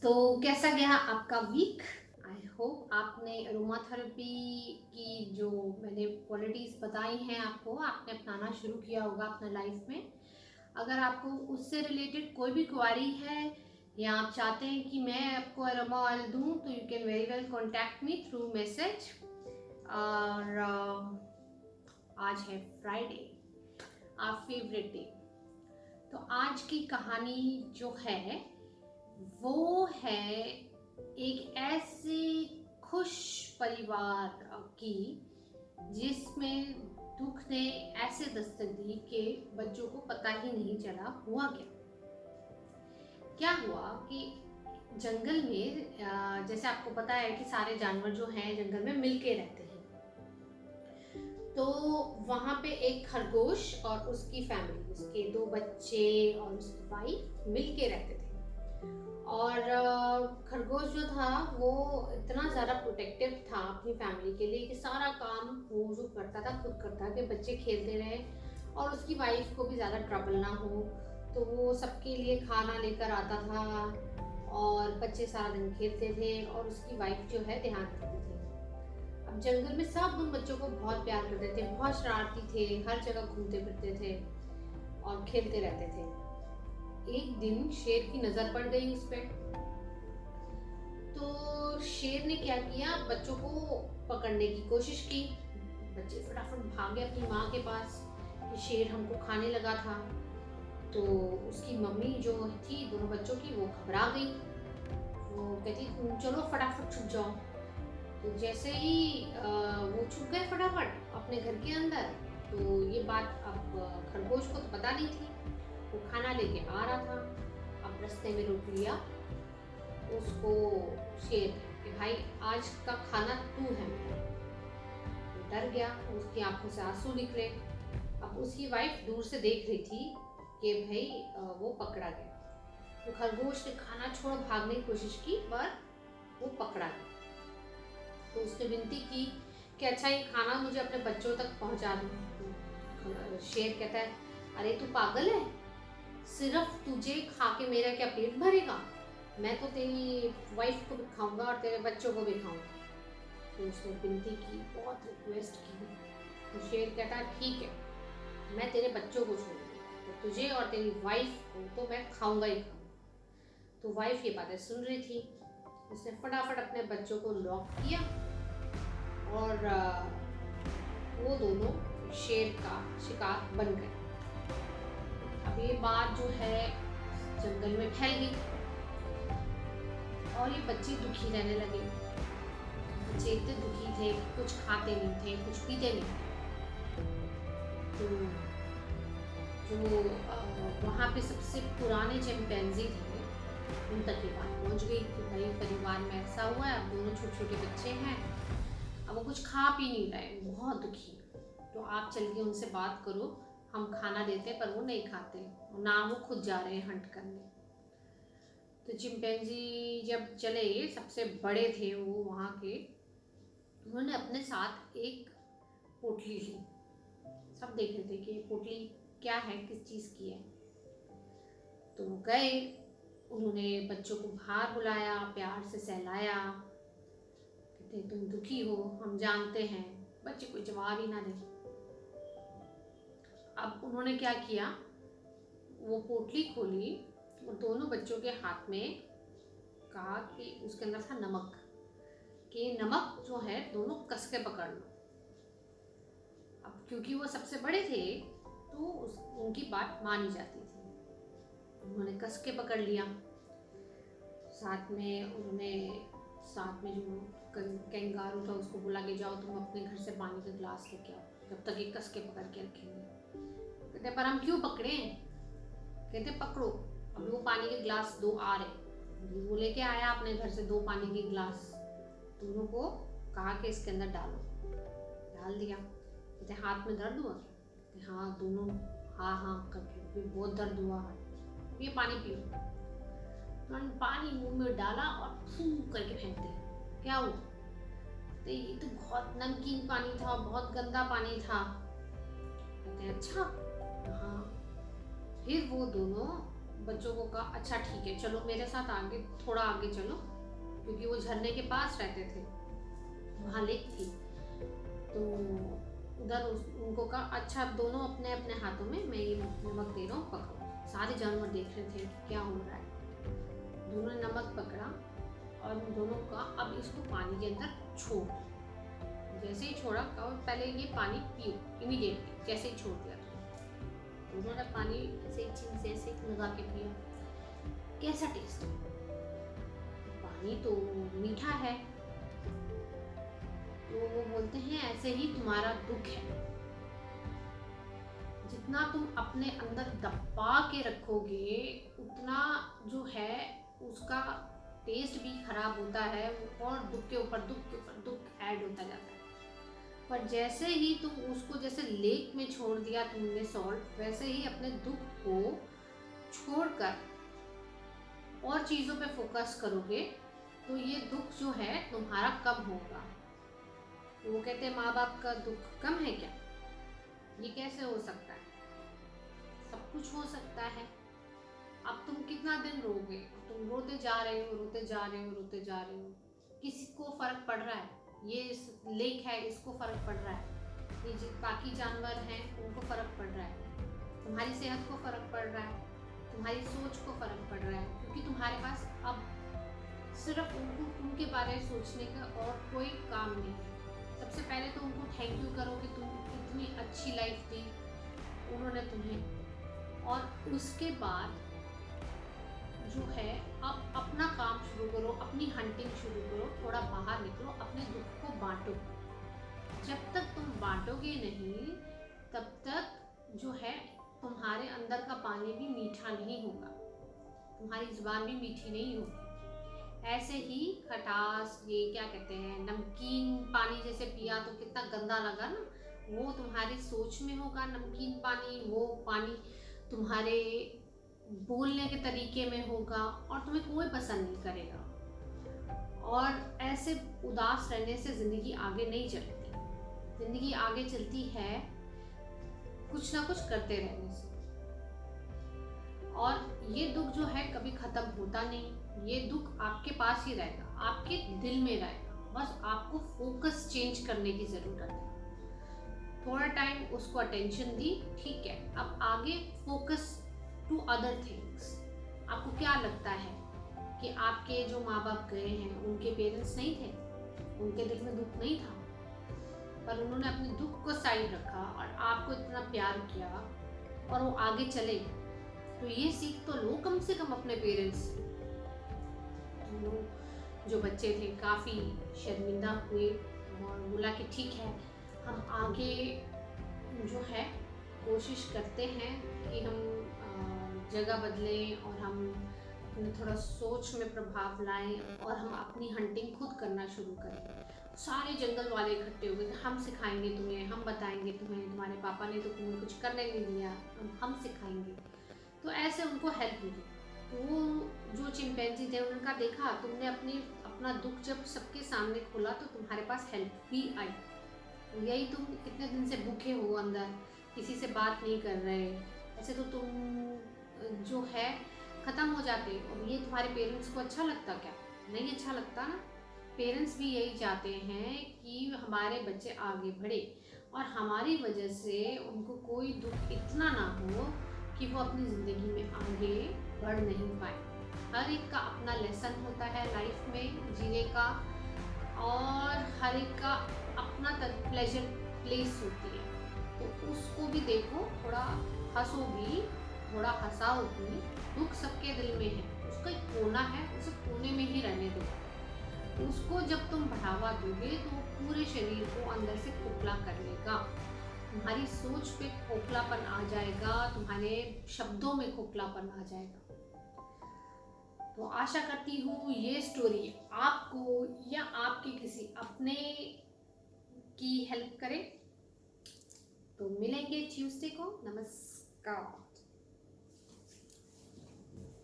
तो कैसा गया आपका वीक? आई होप आपने अरोमा थेरेपी की जो मैंने क्वालिटीज़ बताई हैं आपको, आपने अपनाना शुरू किया होगा अपने लाइफ में। अगर आपको उससे रिलेटेड कोई भी क्वेरी है या आप चाहते हैं कि मैं आपको अरोमा ऑयल दूँ, तो you can very well contact me through message. और आज है फ्राइडे, आवर फेवरेट डे। तो आज की कहानी जो है वो है एक ऐसे खुश परिवार की जिसमें दुख ने ऐसे दस्तक दी कि बच्चों को पता ही नहीं चला हुआ क्या। क्या हुआ कि जंगल में जैसे आपको पता है कि सारे जानवर जो हैं जंगल में मिलके रहते हैं। तो वहाँ पे एक खरगोश और उसकी फैमिली, उसके 2 बच्चे और उसकी वाइफ मिलके रहते थे। और खरगोश जो था वो इतना ज़्यादा प्रोटेक्टिव था अपनी फैमिली के लिए कि सारा काम वो जो करता था खुद करता कि बच्चे खेलते रहे और उसकी वाइफ को भी ज़्यादा ट्रबल ना हो। तो वो सबके लिए खाना लेकर आता था और बच्चे सारा दिन खेलते थे और उसकी वाइफ जो है ध्यान रखती थी। अब जंगल में सब उन बच्चों को बहुत प्यार करते थे, बहुत शरारती थे, हर जगह घूमते फिरते थे और खेलते रहते थे। एक दिन शेर की नजर पड़ गई उस पे। तो शेर ने क्या किया, बच्चों को पकड़ने की कोशिश की। बच्चे फटाफट भागे अपनी माँ के पास कि शेर हमको खाने लगा था। तो उसकी मम्मी जो थी दोनों बच्चों की, वो घबरा गई। वो कहती चलो फटाफट छुप जाओ। तो जैसे ही वो छुप गए फटाफट अपने घर के अंदर। तो ये बात अब खरगोश को तो पता नहीं थी। वो खाना लेके आ रहा था। अब रास्ते में रोक लिया उसको शेर कि भाई आज का खाना तू है मेरा। वो डर गया, उसकी आंखों से आंसू निकले। अब उसकी वाइफ दूर से देख रही थी कि भाई वो पकड़ा गया। तो खरगोश ने खाना छोड़ भागने की कोशिश की पर वो पकड़ा गया। तो उसने विनती की कि अच्छा ये खाना मुझे अपने बच्चों तक पहुंचा दो। तो शेर कहता है अरे तू पागल है, सिर्फ तुझे खा के मेरा क्या पेट भरेगा? मैं तो तेरी वाइफ को भी खाऊंगा और तेरे बच्चों को भी खाऊंगा। तो उसने विनती की, बहुत रिक्वेस्ट की। तो शेर कहता ठीक है, मैं तेरे बच्चों को छोड़ दूंगा, तो तुझे और तेरी वाइफ को तो मैं खाऊंगा ही खाऊंगा। तो वाइफ ये बातें सुन रही थी। उसने फटाफट अपने बच्चों को लॉक किया और वो दोनों शेर का शिकार बन गए। अब ये बात जो है जंगल में फैल गई और ये बच्चे दुखी रहने लगे। बच्चे इतने दुखी थे कि कुछ खाते नहीं थे, कुछ पीते नहीं थे। तो जो वहाँ पे सबसे पुराने चिंपैंजी थे, उन तक ये बात पहुँच गई कि भाई परिवार में ऐसा हुआ है, अब दोनों छोटे छोटे बच्चे हैं, अब वो कुछ खा पी नहीं रहे, बहुत दुखी। तो आप चल के उनसे बात करो, हम खाना देते पर वो नहीं खाते, ना वो खुद जा रहे हैं हंट करने। तो चिंपैंजी जब चले, सबसे बड़े थे वो वहाँ के, उन्होंने अपने साथ एक पोटली ली। सब देख रहे थे कि ये पोटली क्या है, किस चीज़ की है। तो वो गए, उन्होंने बच्चों को बाहर बुलाया, प्यार से सहलाया। कहते तुम दुखी हो, हम जानते हैं। बच्चे कोई जवाब ही ना दे। अब उन्होंने क्या किया, वो पोटली खोली और दोनों बच्चों के हाथ में कहा कि उसके अंदर था नमक, कि नमक जो है दोनों कस के पकड़ लो। अब क्योंकि वो सबसे बड़े थे तो उनकी बात मानी जाती थी। उन्होंने कस के पकड़ लिया। साथ में जो कैंगारू था उसको बुला के जाओ तुम अपने घर से पानी का ग्लास लेके आओ, जब तक ये कस के पकड़ के रखेंगे। कहते पर हम क्यों पकड़े? कहते पकड़ो। अभी वो पानी के ग्लास 2 आ रहे, वो लेके आया अपने घर से 2 पानी के ग्लास। दोनों को कहा कि इसके अंदर डालो, डाल दिया। कहते हाथ में दर्द हुआ क्या? कहते हाँ, दोनों हाँ करके बहुत दर्द हुआ है, ये पानी पियो। उन्होंने पानी मुंह में डाला और फू करके फेंक दिया। क्या हुआ? तो ये तो बहुत नमकीन पानी था, बहुत गंदा पानी था। कहते अच्छा हाँ। फिर वो दोनों बच्चों को कहा अच्छा ठीक है चलो मेरे साथ आगे, थोड़ा आगे चलो, क्योंकि वो झरने के पास रहते थे, वहाँ लेक थी। तो उधर उनको कहा अच्छा अब दोनों अपने अपने हाथों में, मैं ये नमक दे रहा हूँ, पकड़ो। सारे जानवर देख रहे थे कि क्या हो रहा है। दोनों ने नमक पकड़ा और उन दोनों का अब इसको पानी के अंदर छोड़। जैसे ही छोड़ा कहा पहले ये पानी पियो इमीडिएटली, जैसे ही छोड़ दिया तो उन्होंने पानी ऐसे ही चिन से ऐसे लगा के पिया। कैसा टेस्ट है? पानी तो मीठा है। तो वो बोलते हैं ऐसे ही तुम्हारा दुख है, जितना तुम अपने अंदर दबा के रखोगे उतना जो है उसका टेस्ट भी खराब होता है, और दुख के ऊपर दुख के ऊपर दुख ऐड होता जाता है। पर जैसे ही तुम उसको जैसे लेक में छोड़ दिया तुमने सॉल्ट, वैसे ही अपने दुख को छोड़कर और चीज़ों पे फोकस करोगे तो ये दुख जो है तुम्हारा कम होगा। वो कहते हैं माँ बाप का दुख कम है क्या? ये कैसे हो सकता है? सब कुछ हो सकता है। अब तुम कितना दिन रोगे? तुम रोते जा रहे हो, रोते जा रहे हो, रोते जा रहे हो, किसी को फर्क पड़ रहा है? ये लेक है इसको फर्क पड़ रहा है, ये जो बाकी जानवर हैं उनको फर्क पड़ रहा है, तुम्हारी सेहत को फर्क पड़ रहा है, तुम्हारी सोच को फर्क पड़ रहा है, क्योंकि तुम्हारे पास अब सिर्फ उनके बारे में सोचने का और कोई काम नहीं है। सबसे पहले तो उनको थैंक यू करो कि तुम इतनी अच्छी लाइफ दी उन्होंने तुम्हें, और उसके बाद जो है अब अपना काम शुरू करो, अपनी हंटिंग शुरू करो, थोड़ा बाहर निकलो, अपने दुख को बांटो। जब तक तुम बांटोगे नहीं तब तक जो है तुम्हारे अंदर का पानी भी मीठा नहीं होगा, तुम्हारी जुबान भी मीठी नहीं होगी। ऐसे ही खटास, ये क्या कहते हैं, नमकीन पानी जैसे पिया तो कितना गंदा लगा ना, वो तुम्हारी सोच में होगा नमकीन पानी, वो पानी तुम्हारे बोलने के तरीके में होगा और तुम्हें कोई पसंद नहीं करेगा। और ऐसे उदास रहने से ज़िंदगी आगे नहीं चलती। ज़िंदगी आगे चलती है कुछ ना कुछ करते रहने से। और ये दुख जो है कभी ख़त्म होता नहीं, ये दुख आपके पास ही रहेगा, आपके दिल में रहेगा। बस आपको फोकस चेंज करने की ज़रूरत है। थोड़ा टाइम उसको अटेंशन दी, ठीक है, अब आगे फोकस टू अदर थिंग्स। आपको क्या लगता है कि आपके जो माँ बाप गए हैं उनके पेरेंट्स नहीं थे, उनके दिल में दुख नहीं था, पर उन्होंने अपने दुख को साइड रखा और आपको इतना प्यार किया और वो आगे चले। तो ये सीख तो लो कम से कम अपने पेरेंट्स से। जो बच्चे थे काफ़ी शर्मिंदा हुए और बोला कि ठीक है हम आगे जो है कोशिश करते हैं कि हम जगह बदलें और हम अपने थोड़ा सोच में प्रभाव लाएं और हम अपनी हंटिंग खुद करना शुरू करें। सारे जंगल वाले इकट्ठे हो गए थे, हम सिखाएंगे तुम्हें, हम बताएंगे तुम्हें, तुम्हारे पापा ने तो तुम्हें कुछ करने नहीं दिया, हम सिखाएंगे। तो ऐसे उनको हेल्प मिली। तो वो जो चिंपैंजी थे उनका देखा तुमने अपना दुख जब सबके सामने खोला तो तुम्हारे पास हेल्प भी आई। यही तुम कितने दिन से भूखे हो अंदर, किसी से बात नहीं कर रहे, ऐसे तो तुम जो है ख़त्म हो जाते। और ये तुम्हारे पेरेंट्स को अच्छा लगता क्या? नहीं अच्छा लगता ना। पेरेंट्स भी यही चाहते हैं कि हमारे बच्चे आगे बढ़े और हमारी वजह से उनको कोई दुख इतना ना हो कि वो अपनी ज़िंदगी में आगे बढ़ नहीं पाए। हर एक का अपना लेसन होता है लाइफ में जीने का, और हर एक का अपना प्लेजर प्लेस होती है। तो उसको भी देखो, थोड़ा हंसो भी, थोड़ा हंसाओ भी। दुख सबके दिल में है, उसका एक कोना है, उसे कोने में ही रहने दो। उसको जब तुम बढ़ावा दोगे तो वो पूरे शरीर को अंदर से खोखला कर लेगा। तुम्हारी सोच पे खोखलापन आ जाएगा, तुम्हारे शब्दों में खोखलापन आ जाएगा। तो आशा करती हूँ ये स्टोरी आपको या आपके किसी अपने की हेल्प करे। तो मिलेंगे ट्यूसडे को। नमस्कार।